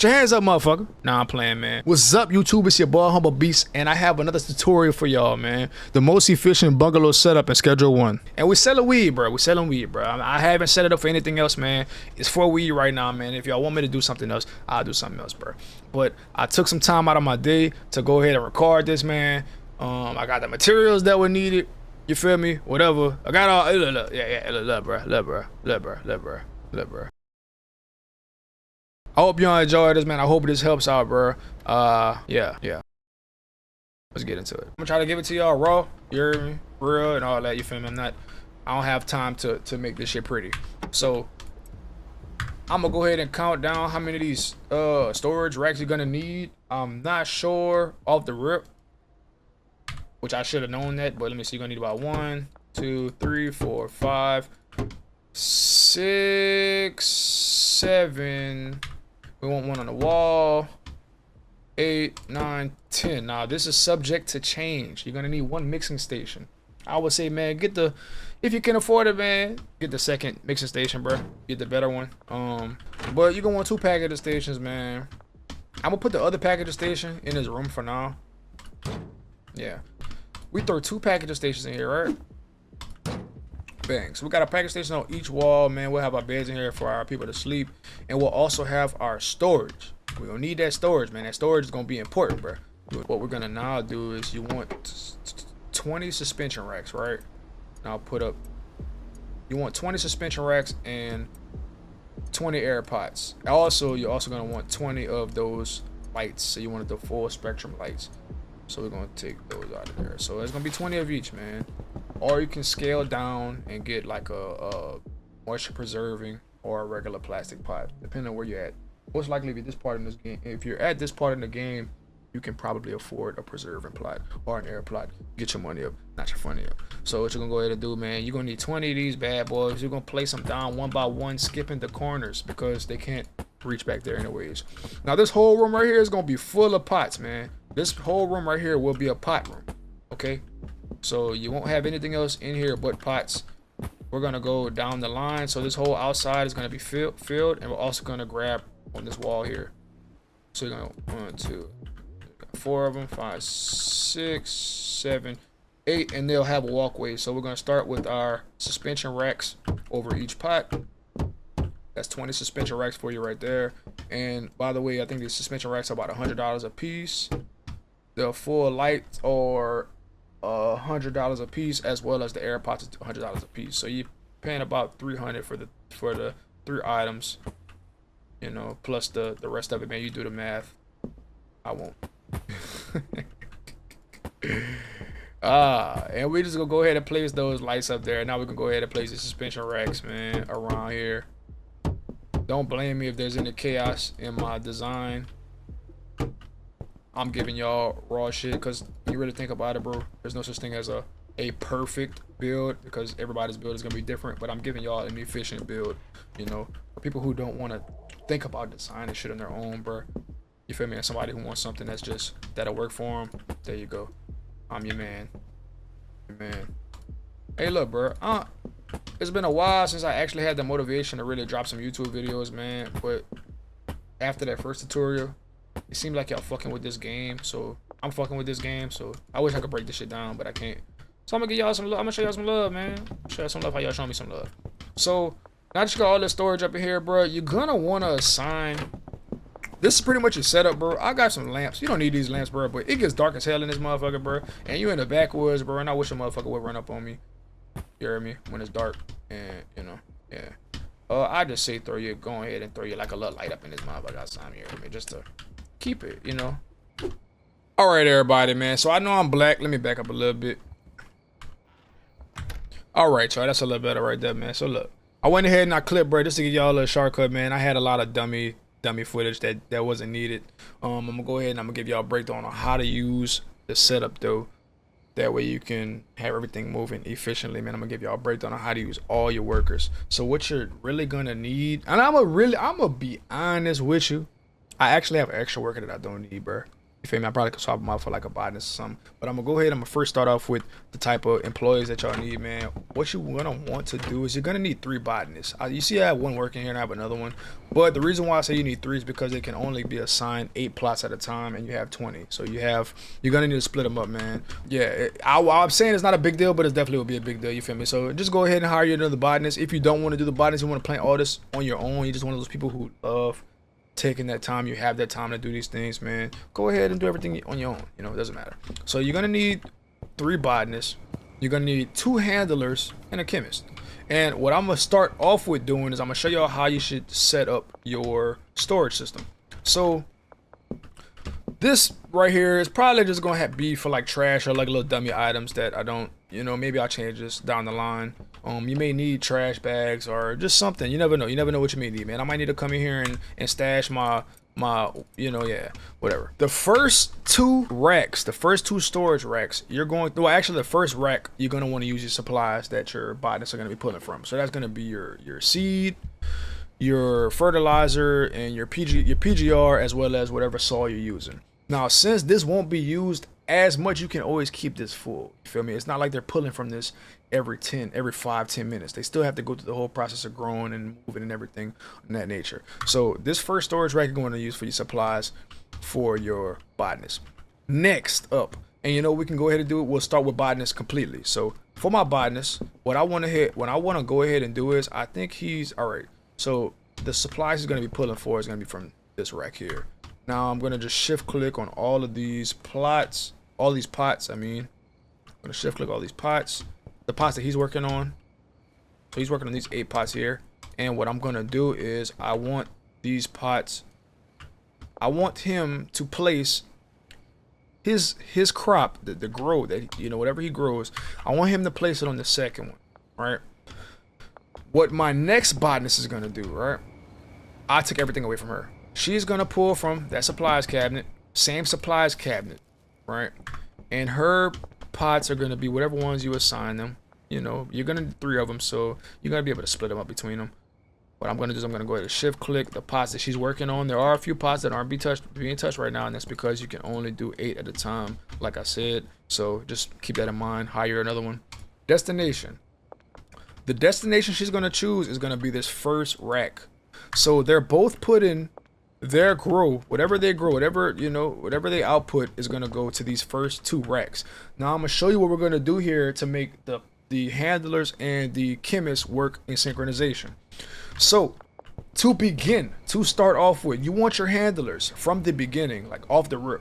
Put your hands up, motherfucker. Nah, I'm playing, man. What's up, YouTube? It's your boy, Humble Beast, and I have another tutorial for y'all, man. The most efficient bungalow setup in Schedule 1. And we're selling weed, bro. We're selling weed, bro. I haven't set it up for anything else, man. It's for weed right now, man. If y'all want me to do something else, I'll do something else, bro. But I took some time out of my day to go ahead and record this, man. I got the materials that were needed. You feel me? Whatever. I got all, look, bro. I hope y'all enjoy this, man. I hope this helps out, bro. Yeah. Let's get into it. I'm gonna try to give it to y'all raw, you hear me? Real and all that, you feel me? I don't have time to make this shit pretty. So I'm gonna go ahead and count down how many of these storage racks you're gonna need. I'm not sure off the rip, which I should have known that, but let me see. You're gonna need about 1, 2, 3, 4, 5, 6, 7. We want one on the wall. 8, 9, 10. Now this is subject to change. You're gonna need one mixing station. I would say, man, if you can afford it, man, get the second mixing station, bro. Get the better one. But you're gonna want 2 packager stations, man. I'm gonna put the other packager station in his room for now. Yeah, we throw 2 packager stations in here, right? Bang. So we got a package station on each wall, man. We'll have our beds in here for our people to sleep, and we'll also have our storage. We're gonna need that storage, man. That storage is gonna be important, bro. What we're gonna now do is you want 20 suspension racks, right? Now put up, you want 20 suspension racks and 20 air pots. Also, you're also gonna want 20 of those lights. So you want the full spectrum lights. So we're gonna take those out of there. So there's gonna be 20 of each, man. Or you can scale down and get like a moisture preserving or a regular plastic pot, depending on where you're at. Most likely, if this part in this game, if you're at this part in the game, you can probably afford a preserving plot or an air plot. Get your money up, not your funny up. So what you're gonna go ahead and do, man, you're gonna need 20 of these bad boys. You're gonna place them down one by one, skipping the corners because they can't reach back there anyways. Now this whole room right here is gonna be full of pots, man. This whole room right here will be a pot room, okay? So you won't have anything else in here but pots. We're gonna go down the line, so this whole outside is gonna be filled, and we're also gonna grab on this wall here. So you're gonna 1, 2, 4 of them, 5, 6, 7, 8, and they'll have a walkway. So we're gonna start with our suspension racks over each pot. That's 20 suspension racks for you right there. And by the way, I think these suspension racks are about $100 a piece. The full lights are $100 a piece, as well as the air pots is $100 a piece. So you're paying about $300 for the 3 items, you know, plus the rest of it, man. You do the math. I won't. And we just gonna go ahead and place those lights up there. Now we can go ahead and place the suspension racks, man, around here. Don't blame me if there's any chaos in my design. I'm giving y'all raw shit, because when you really think about it, bro, there's no such thing as a perfect build, because everybody's build is gonna be different. But I'm giving y'all an efficient build, you know, for people who don't want to think about designing shit on their own, bro. You feel me? And somebody who wants something that'll work for them. There you go. I'm your man. Hey, look, bro. It's been a while since I actually had the motivation to really drop some YouTube videos, man. But after that first tutorial, it seems like y'all fucking with this game, so I'm fucking with this game. So I wish I could break this shit down, but I can't. So I'm gonna give y'all some love. I'm gonna show y'all some love, man. Show y'all some love. How y'all showing me some love? So now that you got all this storage up in here, bro, you're gonna wanna assign. This is pretty much your setup, bro. I got some lamps. You don't need these lamps, bro, but it gets dark as hell in this motherfucker, bro. And you in the backwoods, bro. And I wish a motherfucker would run up on me. You hear me? When it's dark, and you know, yeah. I just say go ahead and throw you like a little light up in this motherfucker outside here, man, just to keep it, you know. All right, everybody, man. So I know I'm black. Let me back up a little bit. All right, y'all. That's a little better right there, man. So look, I went ahead and I clipped, bro, just to give y'all a little shortcut, man. I had a lot of dummy footage that wasn't needed. I'm gonna go ahead and I'm gonna give y'all a breakdown on how to use the setup though. That way you can have everything moving efficiently, man. I'm gonna give y'all a breakdown on how to use all your workers. So what you're really gonna need, and I'm gonna be honest with you, I actually have an extra worker that I don't need, bro. You feel me? I probably could swap them out for like a botanist or something. But I'm gonna go ahead. I'm gonna first start off with the type of employees that y'all need, man. What you're gonna want to do is you're gonna need 3 botanists. You see I have one working here and I have another one. But the reason why I say you need 3 is because they can only be assigned 8 plots at a time, and you have 20. So you're gonna need to split them up, man. Yeah, I'm saying it's not a big deal, but it definitely will be a big deal. You feel me? So just go ahead and hire another botanist. If you don't want to do the botanist, you want to plant all this on your own. You're just one of those people who love taking that time. You have that time to do these things, man. Go ahead and do everything on your own. You know, it doesn't matter. So you're gonna need 3 botanists. You're gonna need 2 handlers and a chemist. And what I'm gonna start off with doing is I'm gonna show y'all how you should set up your storage system. So this right here is probably just gonna be for like trash or like little dummy items that I don't, you know, maybe I'll change this down the line. You may need trash bags or just something. You never know. You never know what you may need, man. I might need to come in here and stash my you know, yeah, whatever. The first 2 racks, the first 2 storage racks, you're going to, well, actually the first rack, you're going to want to use your supplies that your botanists are going to be pulling from. So that's going to be your seed, your fertilizer, and your PGR, as well as whatever soil you're using. Now, since this won't be used as much, you can always keep this full. You feel me? It's not like they're pulling from this every 5-10 minutes. They still have to go through the whole process of growing and moving and everything in that nature. So this first storage rack you're going to use for your supplies for your botanist. Next up, and you know, we can go ahead and do it. We'll start with botanist completely. So for my botanist, what I want to go ahead and do is, I think he's all right. So the supplies he's going to be pulling for is going to be from this rack here. Now I'm going to just shift click on all of these pots. I mean, I'm going to shift click all these pots. The pots that he's working on. So he's working on these 8 pots here. And what I'm going to do is I want these pots. I want him to place his crop, the grow that, you know, whatever he grows. I want him to place it on the second one, right? What my next botanist is going to do, right? I took everything away from her. She's going to pull from that supplies cabinet, same supplies cabinet, right? And her pots are going to be whatever ones you assign them. You know, you're going to need 3 of them, so you're going to be able to split them up between them. What I'm going to do is I'm going to go ahead and shift click the pots that she's working on. There are a few pots that aren't being touched right now, and that's because you can only do 8 at a time, like I said. So just keep that in mind. Hire another one. Destination. The destination she's going to choose is going to be this first rack. So they're both putting their whatever they they output is going to go to these first 2 racks. Now I'm going to show you what we're going to do here to make the handlers and the chemists work in synchronization. So to start off with, you want your handlers from the beginning, like off the rip.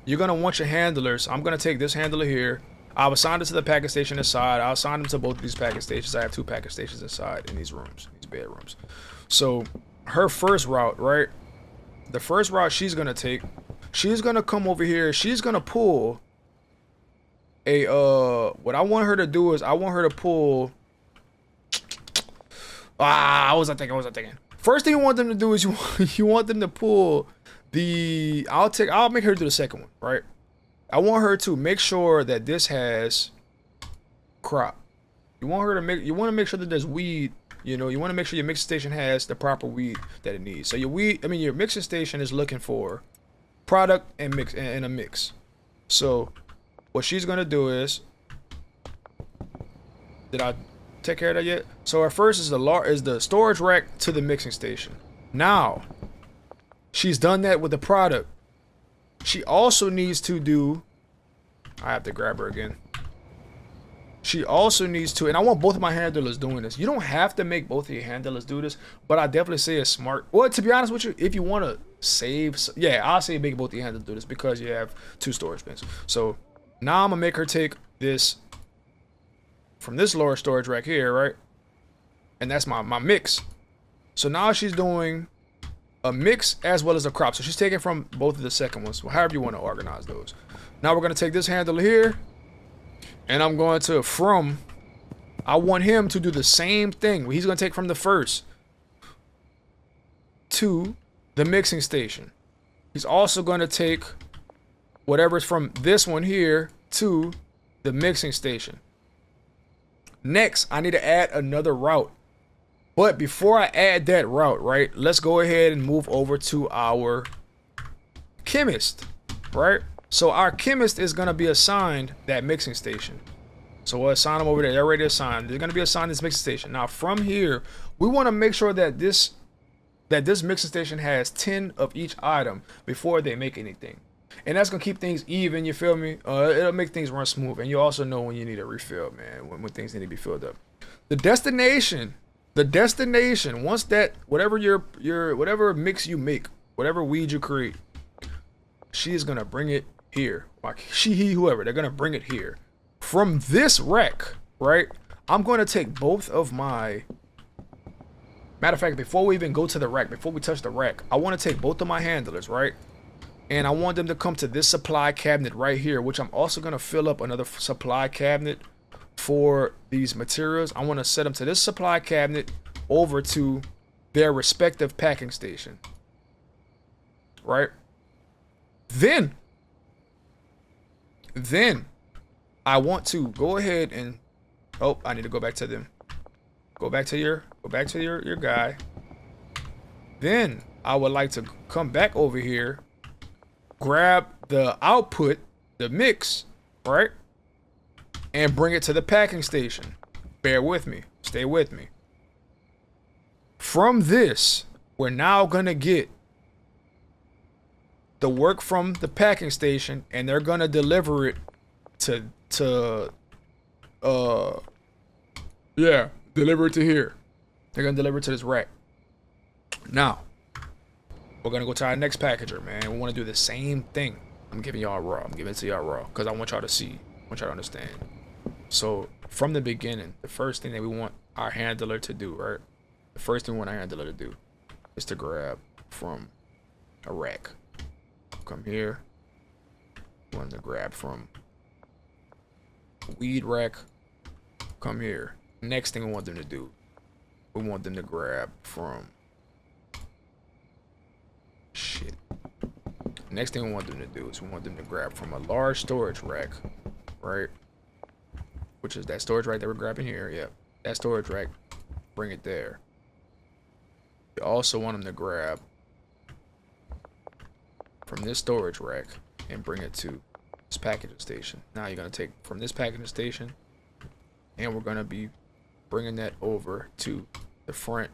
You're going to want your handlers. I'm going to take this handler here. I've assigned it to the packet station inside. I'll assign them to both of these packet stations. I have 2 packet stations inside in these rooms, these bedrooms. So her first route, right? The first route she's going to take, she's going to come over here. She's going to pull what I want her to do is I want her to pull, what was I thinking? First thing you want them to do is you want them to pull I'll make her do the second one, right? I want her to make sure that this has crop. You want to make sure that there's weed. You know, you want to make sure your mixing station has the proper weed that it needs. So your mixing station is looking for product and mix and a mix. So what she's gonna do is, did I take care of that yet? So our first is the storage rack to the mixing station. Now she's done that with the product. She also needs to do, I have to grab her again. She also needs to, and I want both of my handlers doing this. You don't have to make both of your handlers do this, but I definitely say it's smart. Well, to be honest with you, if you want to save, yeah, I'll say make both of your handlers do this because you have 2 storage bins. So now I'm going to make her take this from this lower storage rack here, right? And that's my mix. So now she's doing a mix as well as a crop. So she's taking from both of the second ones, however you want to organize those. Now we're going to take this handler here, and I'm going to I want him to do the same thing. He's going to take from the first to the mixing station. He's also going to take whatever's from this one here to the mixing station. Next, I need to add another route. But before I add that route, right, let's go ahead and move over to our chemist. right? So our chemist is gonna be assigned that mixing station. So we'll assign them over there. They're already assigned. They're gonna be assigned this mixing station. Now from here, we want to make sure that this mixing station has 10 of each item before they make anything. And that's gonna keep things even, you feel me? It'll make things run smooth. And you also know when you need a refill, man, when things need to be filled up. The destination, once that whatever mix you make, whatever weed you create, she is gonna bring it here. Like he, whoever, they're gonna bring it here. From this rack, right? I'm gonna take both of my, matter of fact, before we even go to the rack, before we touch the rack, I want to take both of my handlers, right? And I want them to come to this supply cabinet right here, which I'm also going to fill up another supply cabinet for these materials. I want to set them to this supply cabinet over to their respective packing station, right? Then I want to go ahead and, oh, I need to go back to them. Go back to your guy. Then I would like to come back over here, grab the output, the mix, right? And bring it to the packing station. Bear with me. Stay with me. From this, we're now gonna get the work from the packing station, and they're gonna deliver it to deliver it to here. They're gonna deliver it to this rack. Now, we're gonna go to our next packager, man. We want to do the same thing. I'm giving y'all raw. I'm giving it to y'all raw because I want y'all to see. I want y'all to understand. So from the beginning, the first thing that we want our handler to do, right? The first thing we want our handler to do is to grab from a rack. Come here. We want to grab from a weed rack. Come here. Next thing we want them to do, we want them to grab from Next thing we want them to do is we want them to grab from a large storage rack, right? Which is that storage rack that we're grabbing here. Yep, that storage rack. Bring it there. You also want them to grab from this storage rack and bring it to this packaging station. Now you're gonna take from this packaging station, and we're gonna be bringing that over to the front.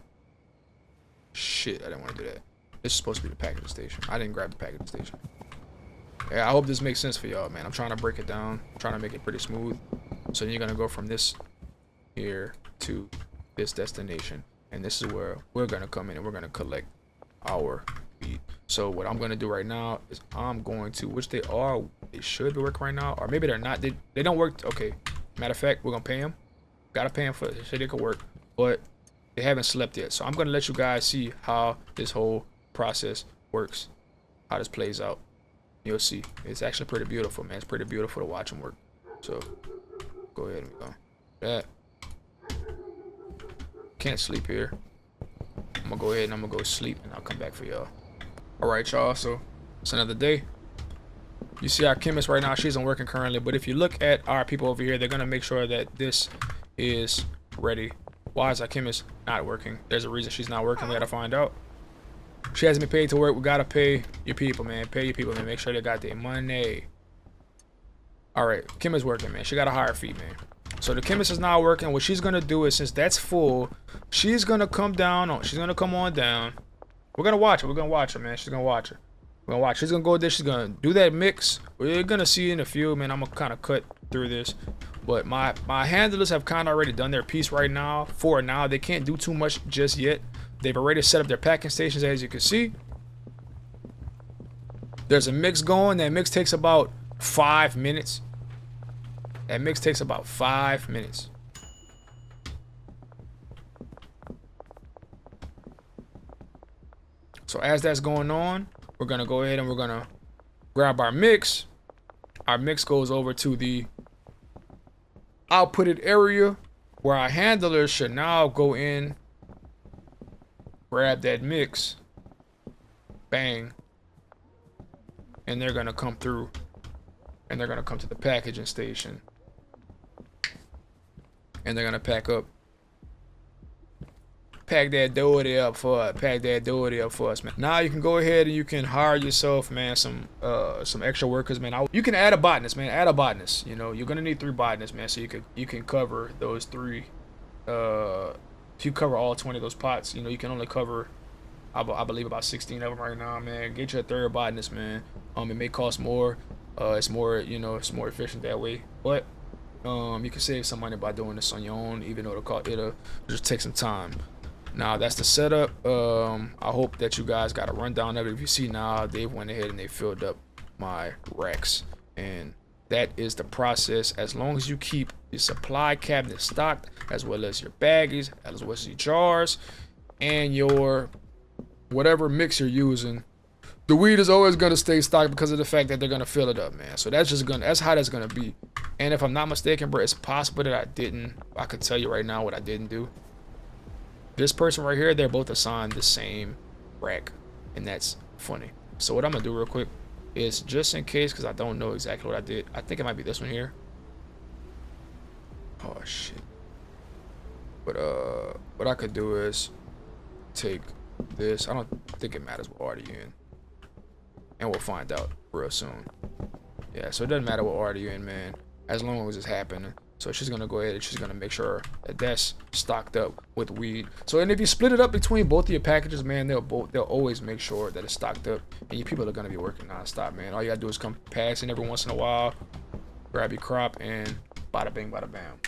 Shit, I didn't want to do that. This is supposed to be the packaging station. I didn't grab the packaging station. Yeah, I hope this makes sense for y'all, man. I'm trying to break it down. I'm trying to make it pretty smooth. So you're gonna go from this here to this destination, and this is where we're gonna come in and we're gonna collect our weed. So what I'm gonna do right now is I'm going to, which they should be working right now, or maybe they're not. They don't work. Okay. Matter of fact, we're gonna pay them. Gotta pay them for it. So they could work, but they haven't slept yet. So I'm gonna let you guys see how this whole process works, how this plays out. You'll see. It's actually pretty beautiful, man. It's pretty beautiful to watch them work. So go ahead and go. That. Can't sleep here. I'm gonna go ahead and I'm gonna go sleep, and I'll come back for y'all. All right, y'all. So it's another day. You see our chemist right now, she isn't working currently, but if you look at our people over here, they're gonna make sure that this is ready. Why is our chemist not working? There's a reason she's not working. We gotta find out. She hasn't been paid to work. We gotta pay your people, man. Pay your people, man. Make sure they got their money. All right, chemist working, man. She got a higher fee, man. So the chemist is not working. What she's gonna do is, since that's full, she's gonna come down. She's gonna come on down. We're gonna watch her. We're gonna watch her, man. She's gonna watch her. We're gonna watch. She's gonna go there. She's gonna do that mix. We're gonna see in a few, man. I'm gonna kind of cut through this, but my handlers have kind of already done their piece right now. For now, they can't do too much just yet. They've already set up their packing stations, as you can see. There's a mix going. That mix takes about 5 minutes. That mix takes about 5 minutes. So as that's going on, we're gonna go ahead and we're gonna grab our mix. Our mix goes over to the outputted area where our handlers should now go in, grab that mix, bang, and they're gonna come through and they're gonna come to the packaging station and they're gonna pack up pack that doughy up for us. Pack that doughy up for us, man. Now you can go ahead and you can hire yourself, man, some extra workers, man. You can add a botanist, man. Add a botanist. You know, you're gonna need 3 botanists, man. So you can cover those 3. If you cover all 20 of those pots, you know, you can only cover, I believe, about 16 of them right now, man. Get you a 3rd botanist, man. It may cost more. It's more, you know, it's more efficient that way, but you can save some money by doing this on your own, even though it'll just take some time. Now that's the setup. I hope that you guys got a rundown of it. If you see now, they went ahead and they filled up my racks, and that is the process. As long as you keep your supply cabinet stocked, as well as your baggies, as well as your jars, and your whatever mix you're using, the weed is always gonna stay stocked because of the fact that they're gonna fill it up, man. So that's how that's gonna be. And if I'm not mistaken, bro, it's possible that I could tell you right now what I didn't do. This person right here, they're both assigned the same rack, and that's funny. So what I'm gonna do real quick is, just in case, because I don't know exactly what I did, I think it might be this one here. Oh shit. But what I could do is take this. I don't think it matters what order you're in, and we'll find out real soon. Yeah, so it doesn't matter what order you're in, man, as long as it's happening. So she's gonna go ahead and she's gonna make sure that that's stocked up with weed. So, and if you split it up between both of your packages, man, they'll always make sure that it's stocked up, and your people are gonna be working non-stop, man. All you gotta do is come passing every once in a while, grab your crop, and bada bing, bada bam.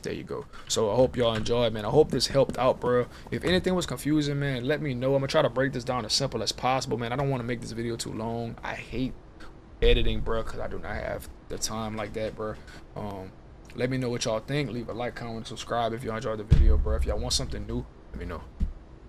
There you go. So I hope y'all enjoyed, man. I hope this helped out, bro. If anything was confusing, man, let me know. I'm gonna try to break this down as simple as possible, man. I don't want to make this video too long. I hate editing, bro, because I do not have the time like that, bro. Let me know what y'all think. Leave a like, comment, subscribe if y'all enjoyed the video, bro. If y'all want something new, let me know.